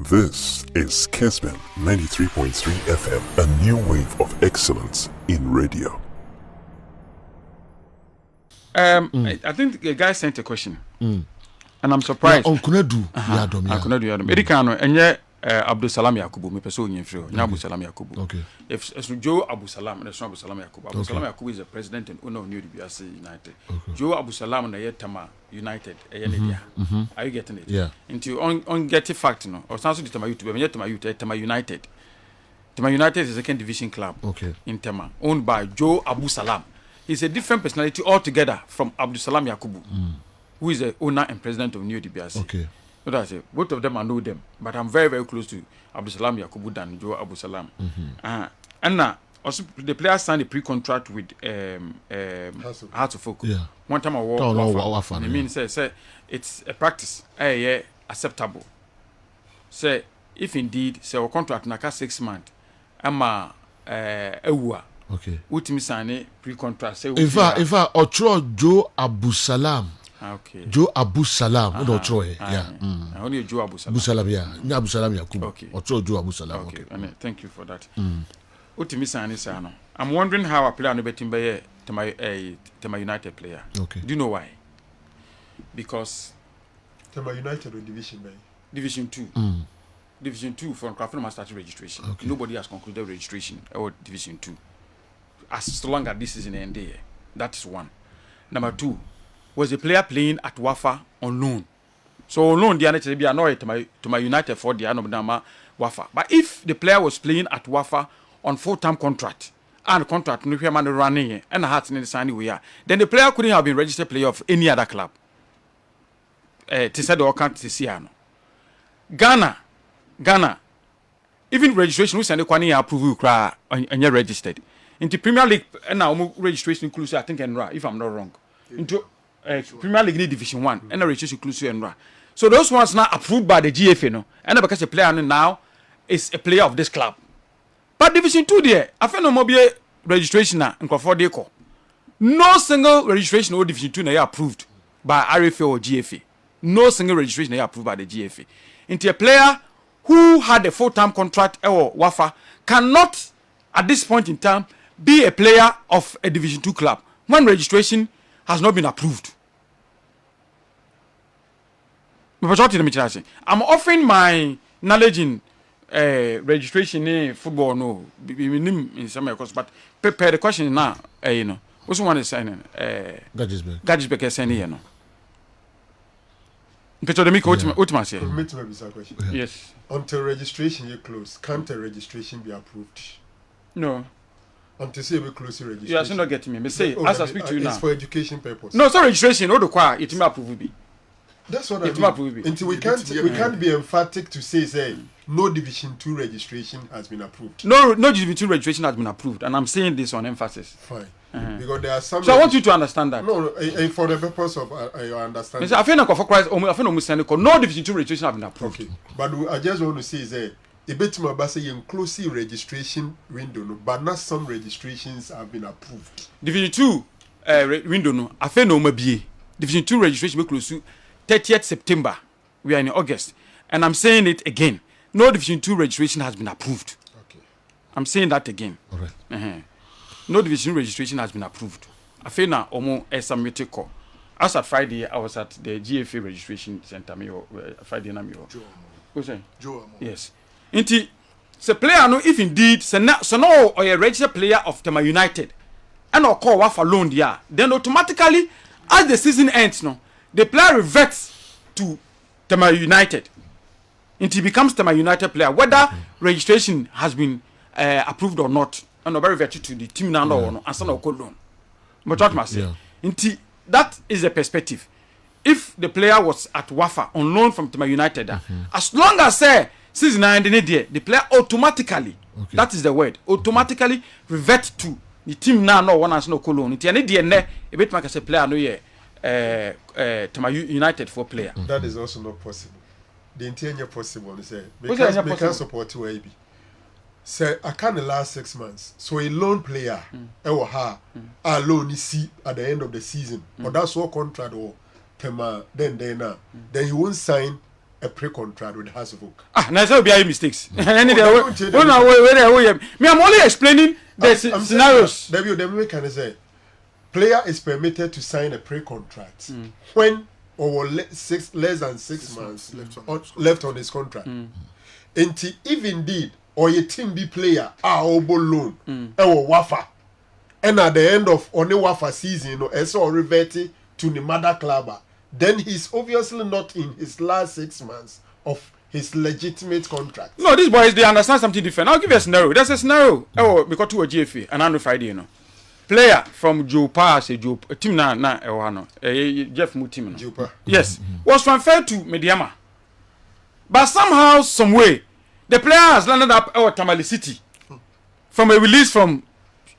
This is Kessben 93.3 FM, a new wave of excellence in radio. I think the guy sent a question, and I'm surprised. On Kunadu, Yadom. Medicano, and yet Abdul Salam Yakubu, me person in Frio, Abu Salam Yakubu. Okay. If Joe Abu Salam, and Abu Salam Yakubu, Abu Salam Yakubu is the president and owner of New DBRC United. Joe Abu Salam and Yetama United, Are you getting it? Yeah. Into on get a fact, no, or something to my YouTube, yet my youth, Tama United. Tama United is a second division club in Tema, owned by Joe Abu Salam. He's a different personality altogether from Abdul Salam Yakubu, who is the owner and president of New DBRC. Okay. What I say, both of them I know them, but I'm very, very close to Abdul Salam Yakubu than Joe Abu Salam. And now, also the player signed a pre-contract with Hearts of Folk. Yeah. One time I walk. I mean, say it's a practice. Acceptable. Say if indeed say our contract naka 6 months, ama ewa. Okay. Ultimate sign pre-contract. Say if I Ocho Joe Abu Salam. Okay. Joe Abu Salam. Yeah. Only Joe Abu Salam. Abu Salam, yeah. Abu Salam Yakubu. Okay. Ocho Joe Abu Salam. Okay. Thank you for that. Ultimate sign is I'm wondering how a player no betting by Tema United player. Okay. Do you know why? Because Tema United with Division 2. Division 2 from Crawford started registration. Okay. Nobody has concluded registration or Division 2. As long as this is in the end there. That is one. Number 2, was the player playing at Wafa on loan. So on loan, the other be annoyed to my United for the Anobama Wafa. But if the player was playing at Wafa on full-time contract, and contract no man running and hearts in the signing we are, then the player couldn't have been registered player of any other club. To say the account to see Ghana, even registration we send the Kwani approve cry and you're registered. Into Premier League and now registration includes I think Enra, if I'm not wrong. Into Premier League Division 1 and registration includes Enra. So those ones now approved by the GFA no, and because the player now is a player of this club. But Division 2 there, I feel no more be registration now in Crawford Deco. No single registration or Division 2 na approved by RFA or GFA. No single registration na approved by the GFA. Into a player who had a full-time contract or Wafa cannot at this point in time be a player of a Division 2 club when registration has not been approved. I'm offering my knowledge in registration in football, no, in some course, but prepare the question now, you know. What's one is saying? Gadisbeck is saying, you know. Yes. Until registration you close, can't a registration be approved? No. Until say we close the registration. You are still not getting me. Me say, as I speak to you now. It's for education purpose. No, it's not registration. No, the choir. It may approve be. That's what I mean. Until we can't be emphatic to say no Division 2 registration has been approved. No Division 2 registration has been approved, and I'm saying this on emphasis. Fine. Because there are some. So I want you to understand that. No, for the purpose of your understanding. I feel like for Christ, I feel no Division 2 registration has been approved. Okay, but I just want to say is a bit more about say inclusive registration window, no, but not some registrations have been approved. Division 2 window, no, I feel no maybe Division 2 registration be close to 30th September. We are in August, and I'm saying it again. No Division 2 registration has been approved. Okay. I'm saying that again. All right. No Division registration has been approved. I feel now almost a submitted call. As at Friday, I was at the GFA registration center. Friday night. Joe. Yes. Inti, the player no if indeed so no or a registered player of Tema United, and or call Wafa loan there, then automatically as the season ends, no, the player reverts to Tema United. Inti becomes Tema United player, whether registration has been approved or not. And very virtue to the team now no and no call loan. But what must say? Inti that is the perspective. If the player was at Wafa on loan from Tema United, as long as season 9 the player automatically, that is the word, automatically revert to the team now no one has no call loan. Inti any DNA a bit like I say player no Tema United for player. That is also not possible. The entire possible is because support to AB. Say I can't the last 6 months. So a loan player, a loan is see at the end of the season. But that's what contract or Tema then he won't sign a pre-contract with House of Oak. Now there will be mistakes. Me, I'm only explaining the scenarios. They can say player is permitted to sign a pre-contract when or less than 6 months left on his contract. If indeed or your team be player obo loan or wafa, and at the end of only wafa season or so revert to the mother club, then he's obviously not in his last 6 months of his legitimate contract. No, these boys, they understand something different. I'll give you a scenario. There's a scenario. Oh, because to a GFA and on Friday, you know. Player from Jopa, say Jopa, team Jeff Mutim. Jopa. Yes. Was transferred to Mediama. But somehow, some way, the player has landed up at Tamale City. From a release from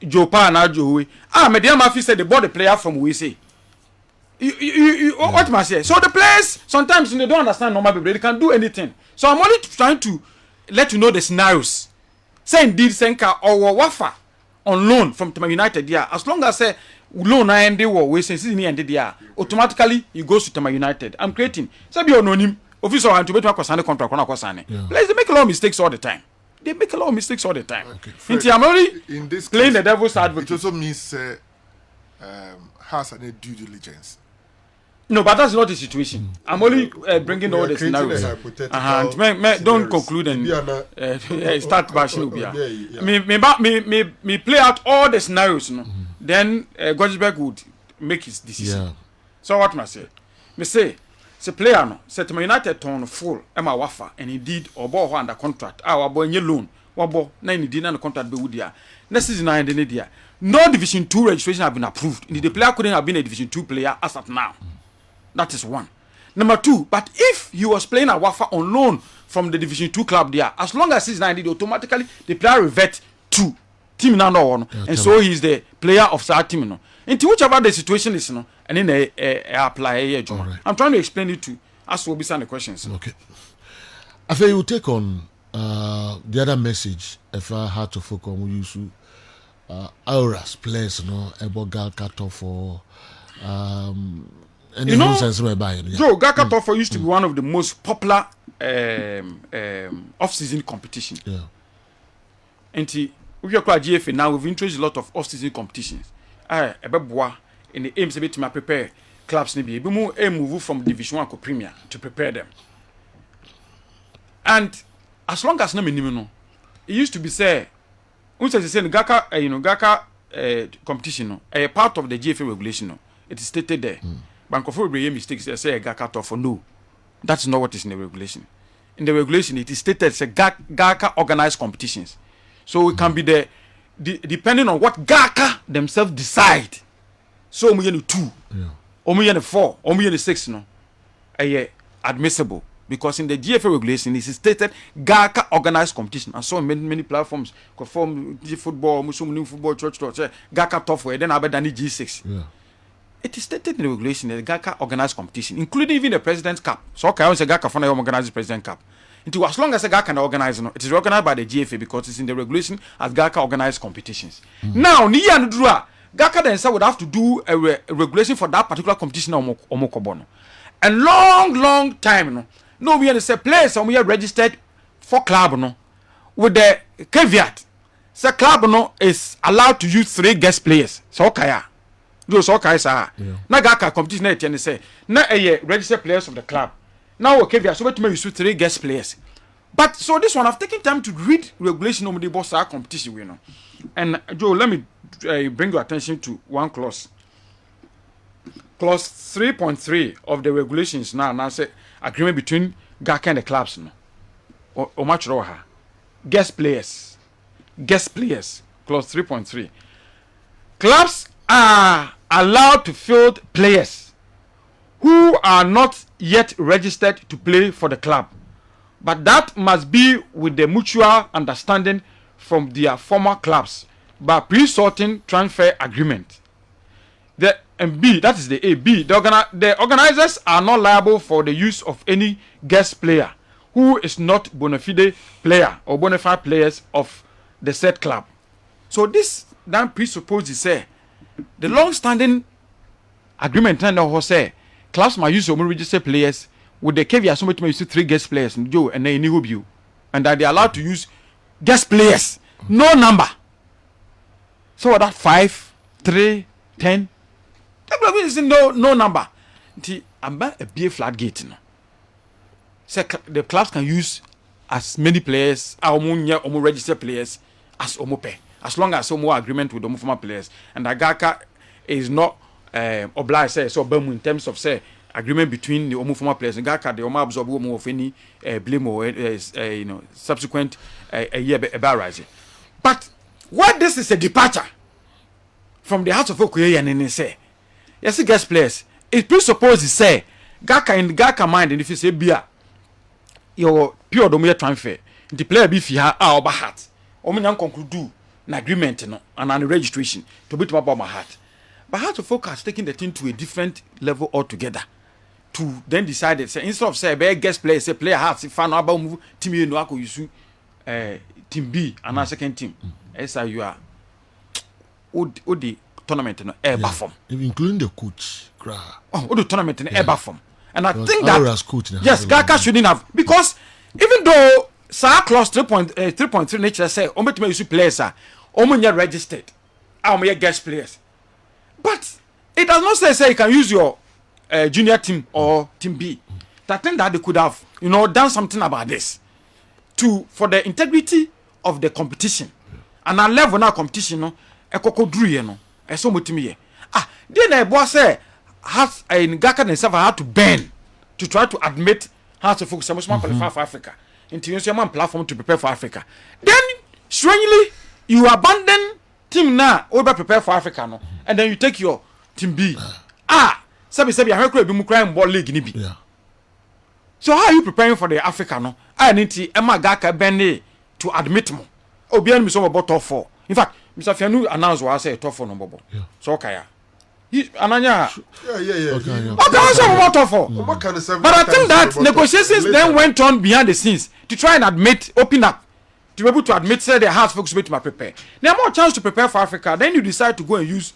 Jopa and Ajowe. Mediama said they bought the player from Wese. What must I say? So the players sometimes they don't understand normal people. They can do anything. So I'm only trying to let you know the scenarios. Say indeed Senka or Wafa on loan from Tema United. Yeah, as long as say loan I end or we say season ended yeah, automatically he goes to Tema United. I'm creating. Say be anonym officer and to be to a contract on a players they make a lot of mistakes all the time. They make a lot of mistakes all the time. Okay. Fred, I'm only in this playing case, the devil's advocate. It also means has any due diligence. No, but that's not the situation. I'm only bringing all the scenarios. Don't conclude and start bashing. Me play out all the scenarios. No? Then Gosberg would make his decision. Yeah. So what must I say? Me say player no. Say to my United turn full. Emma Wafa and indeed or under contract. Our boy any loan. Wabo na indeed under contract be with ya. Next season I ended there. No Division 2 registration have been approved. The player couldn't have been a Division 2 player as of now. That is one. Number two, but if he was playing a Wafa on loan from the Division 2 club there, as long as he's 90, automatically the player revert to team now one, and so he's the player of that team. No, into whichever the situation is, no, and then they apply a job. Right. I'm trying to explain it to us. Will be some the questions. Okay. I think you take on the other message. If I had to focus on use Aura's players, no, about Gal Kato for. You know, Joe Gaka Tofo used to be one of the most popular off-season competition. Yeah. And we are quite GFA now. We've introduced a lot of off-season competitions. In the aims to prepare clubs. We move from Division 1 to Premier to prepare them. And as long as no minimum, it used to be said, Gaka competition, a part of the GFA regulation. It is stated there. Bank of mistakes they say Gaka Tofo. No, that's not what is in the regulation. In the regulation, it is stated it's a Gaka organized competitions. So it can be depending on what Gaka themselves decide. So we 2, or we 4, or we 6, no, admissible because in the GFA regulation it is stated Gaka organized competition. And so many platforms conform football, Muslim football, church, Gaka Tofo, then Abedani G6. Yeah. It is stated in the regulation that the Gaka organized competition, including even the President's Cup. So okay, I want to say Gaka for organize the President's Cup. Into as long as the Gaka can organize, it is organized by the GFA because it's in the regulation as Gaka organized competitions. Now, Niya Nudura, Gaka then would have to do a regulation for that particular competition or Mokobono. And long time, no, we say players and we are registered for club, no, with the caveat, the club no is allowed to use 3 guest players. So okay. Those all guys are. Now Gaka competition and say now registered players of the club. Now okay, we are so to use 3 guest players. But so this one I've taken time to read regulation on the boss our competition, you know. And Joe, let me bring your attention to one clause. Clause 3.3 of the regulations now say agreement between Gaka and the clubs no. Or much roha. Guest players. Clause 3.3. Clubs are allowed to field players who are not yet registered to play for the club, but that must be with the mutual understanding from their former clubs by pre-sorting transfer agreement. That is the A. B. The organizers are not liable for the use of any guest player who is not bona fide player or bona fide players of the said club. So this then presupposes the long-standing agreement and say clubs must use registered players with the caveat somebody may use 3 guest players and Joe and then you and that they are allowed to use guest players no number so that 5 3 10 no number about a BA flat gate no so the clubs can use as many players or registered players as pay as long as some more agreement with the former players and Agaka is not obliged say so in terms of say agreement between the former players and Gaka the absorb more of any blame or subsequent a year about rising. But what this is a departure from the House of Okoye and say yes guest players it presupposes say Gaka in Gaka mind and if you say beer your pure dominant transfer the player be fi ha oba heart omenyan conclude an agreement no and an registration to be to about my heart but how to focus taking the thing to a different level altogether to then decide say instead of say be guest player say player heart if no about move team you no akọ use team B and our second team as you are the tournament no air form including the coach the tournament in air form and I think that yes Gaka shouldn't have because even though Sir clause 3.3 nature say ometime use players are omunya registered omunya guest players but it does not say you can use your junior team or team B. I think that they could have done something about this for the integrity of the competition and our level now competition no ekoko dru no eso motimi ye then a boss say has in Gaka themselves had to bend to try to admit how to focus on qualify for Africa into your platform to prepare for Africa. Then strangely you abandon team now over prepare for Africa no and then you take your team B. Sabi I heard be crying ball league ni bi. Yeah. So how are you preparing for the Africa no? I need to Emma Gaka bend to admit mo. Obian mi so about top 4. In fact, Mr. Fianu announced what I say top 4 number. Yeah. So okay. Ananya. Yeah. Okay, but I think that negotiations then went on behind the scenes to try and open up, to be able to admit say their hearts folks to prepare. Now more chance to prepare for Africa. Then you decide to go and use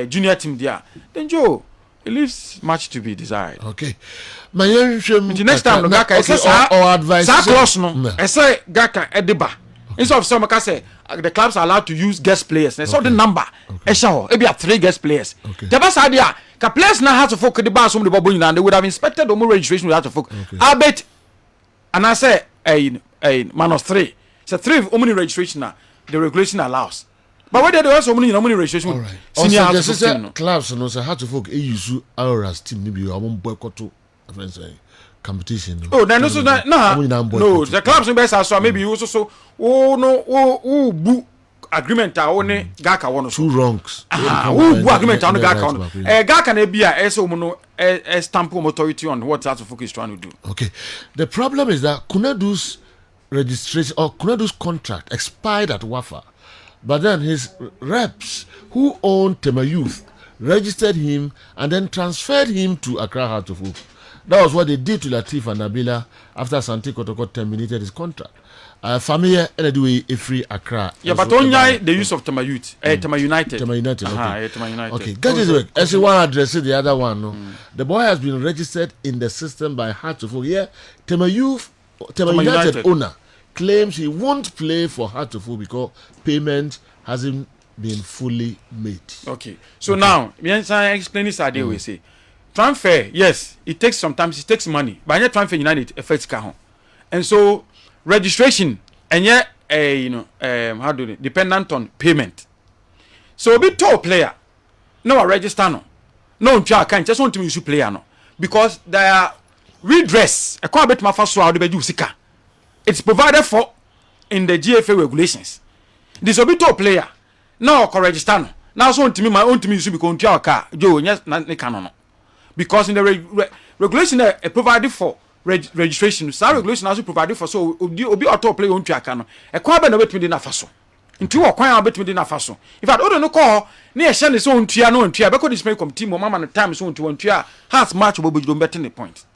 junior team there. Then Joe, it leaves much to be desired. Okay. The next time Gaka says or advice. I say Gaka Ediba. Instead of some say the clubs are allowed to use guest players. They saw the number. Maybe 3 guest players. The best idea. The players now have to focus the bar some the bubble and they would have inspected the more registration without to focus. I bet and I say minus 3. So 3 of only registration now the regulation allows. But whether there was only registration all right. Also clubs no say how to focus use Aura's team maybe you won't boycott friends competition. No, the clubs best so maybe you also so agreement only Gaka one 2 wrongs. Agreement on Gaka on. Gaka na be a stamp authority on what that focus is trying to do. Okay. The problem is that Kunadu's registration or Kunadu's contract expired at Wafa. But then his reps who owned Tema Youth registered him and then transferred him to Accra Heart of Hope. That was what they did to Latif and Nabila after Santi Kotoko terminated his contract. Family anyway a free Accra. Yeah, but only the use of Tema Youth, Tema United. Tema United. Okay. Tema United. Okay. Get this work. As one addressed the other one. No, the boy has been registered in the system by Heart of Hope. Yeah, Tema Youth, Tema United owner claims he won't play for Heart of Hope because payment hasn't been fully made. Okay. So now, me explain this idea we say. Transfer, yes, it takes money, but any transfer United affects car. And so registration and yet dependent on payment. So be top player, no register no can't just want to use player no because there are redress. A quite bit my first round be sika. It's provided for in the GFA regulations. This will be top player. No register no. Now so to me my own to me use because car Joe yes no. Because in the regulation provided for registration, some regulation also provided for so obi auto play on track no. E kwa be na betimi na faso. Nti wo kwan betimi na faso. In fact, odo no call na e hye ne so ontua no ontua be ko display committee mo mama no time so ontua heart match bo bojudo betting the point.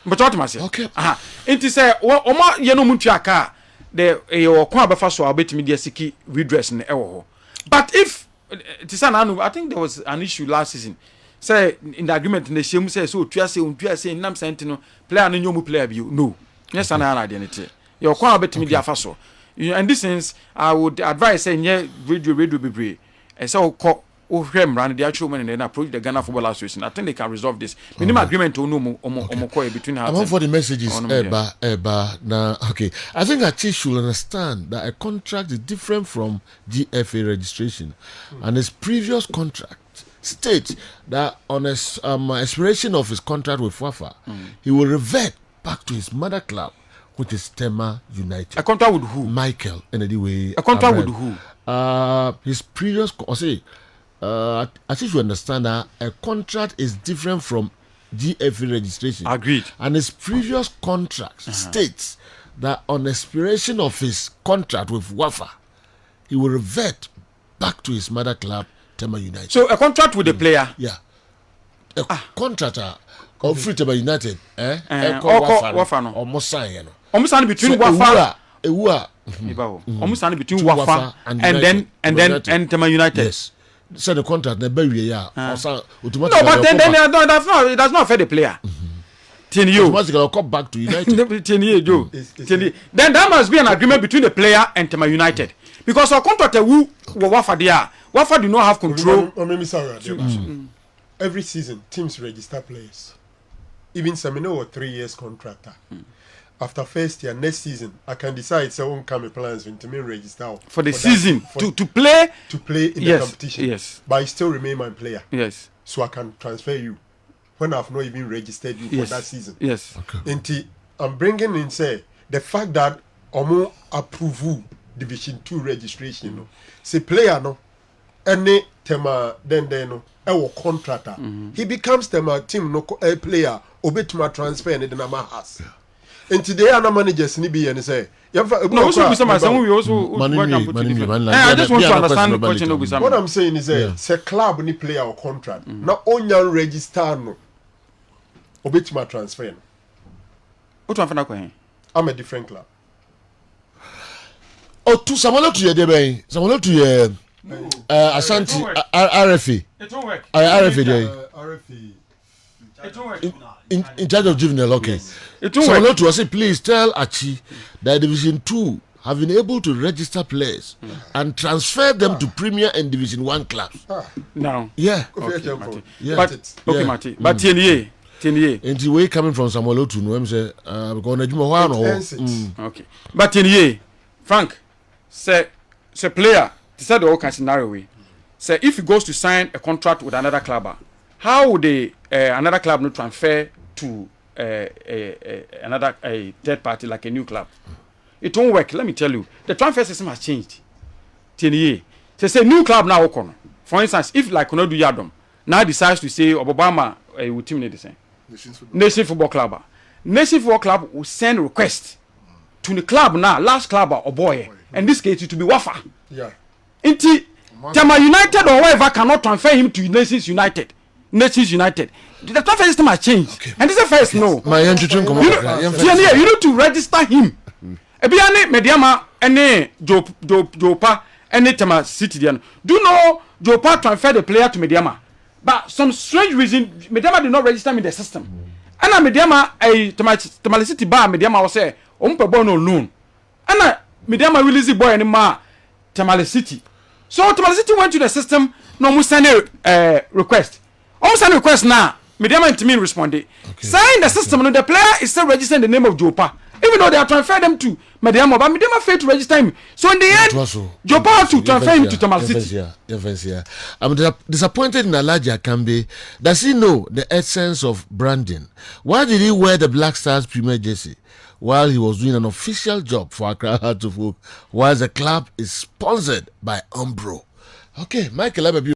But what must say? Okay. Nti say o ma ye no ontua ka the e kwan be faso betimi dia siki redress ne e wo ho. But if I think there was an issue last season. say in the agreement in the shame say so tuase say nam sentino player no nyomu player bi no yes ana na de nete your kwa betimi dia fa so and this sense I would advise say nye radio bebre e say o hwem ran the actual man and approach the Ghana Football Association. I think they can resolve this minimum agreement to no between her. I'm for the messages eba now. Okay, I think Achi should understand that a contract is different from GFA registration, and his previous contract states that on expiration of his contract with Wafa, he will revert back to his mother club, which is Tema United. A contract with who? Michael. Anyway, a contract with who? His previous. I think you understand that a contract is different from GFA registration. Agreed. And his previous contract states that on expiration of his contract with Wafa, he will revert back to his mother club, Tema United. So a contract with the player? Yeah. A contractor of Free Tema United, Wafa no. Almost sign. Almost between Wafa. Almost between Wafa and Tema United. Yes. So the contract the bury yeah. No, but then it does not affect the player. 10 years. Automatically come back to United. 10 years, Joe. Then there must be an agreement between the player and Tema United. Because our contract who Wafa there, Wafa do not have control. Every season teams register players. Even Semino or 3 years contractor. After first year, next season, I can decide so won't come plans to me register for the season to play in the competition. Yes, but I still remain my player. Yes, so I can transfer you when I've not even registered you for that season. Yes, okay. I'm bringing in say the fact that Omo approve Division 2 registration. No, say player no, any Tema then no, our contractor. He becomes Tema team no a player. Obetuma transfer and the nama has. And today, our managers need be and say, no, also some we also I just want to understand the question of what I'm saying is say club ni player or contract. Not only register no. Obetuma transfer. What one I'm a different club. Oh, to someone to your debate, someone to your Ashanti RFA. It won't work. RFA. In charge of juvenile, okay. Yes. So not to say, please tell Achi that Division 2 have been able to register players and transfer them to Premier and Division 1 clubs. Now, yeah. Okay, Mati. Yeah. Mati. But 10 years. And the way coming from Samuel to know him say, okay. But 10 years, Frank, say player, this is the whole scenario way. Say if he goes to sign a contract with another club, how would another club not transfer to another third party like a new club? It won't work. Let me tell you, the transfer system has changed. 10 years. Say new club now. For instance, if like Konodu Yadom now decides to say Obama will team the same Nation Football Club. Nation Football Club will send request to the club now, last club or boy. In this case, it will be Wafa. Yeah. Inti Tema United or whatever cannot transfer him to Nations United. The transfer system has changed. Okay. And this is the first no. You need to register him. Ebiane Mediama any Jopa any Tema City. Do you know Jopa transferred the player to Mediama? But some strange reason Mediama did not register me in the system. And Mediama Tema City bar Mediama was say bono loan. And Mediama release the boy anymore Tema City. So Tema City went to the system no mu send a request. Also request now. Mediama and me responded. Okay. Sign the system. The player is still registering the name of Jopa. Even though they are transferring them to Mediama, but Mediama failed to register him. So in the end, Jopa had to transfer him to Tamal City. I'm disappointed in Elijah Kambe. Does he know the essence of branding? Why did he wear the Black Stars Premier jersey while he was doing an official job for Accra Heart of Oak, while the club is sponsored by Umbro? Okay, Michael,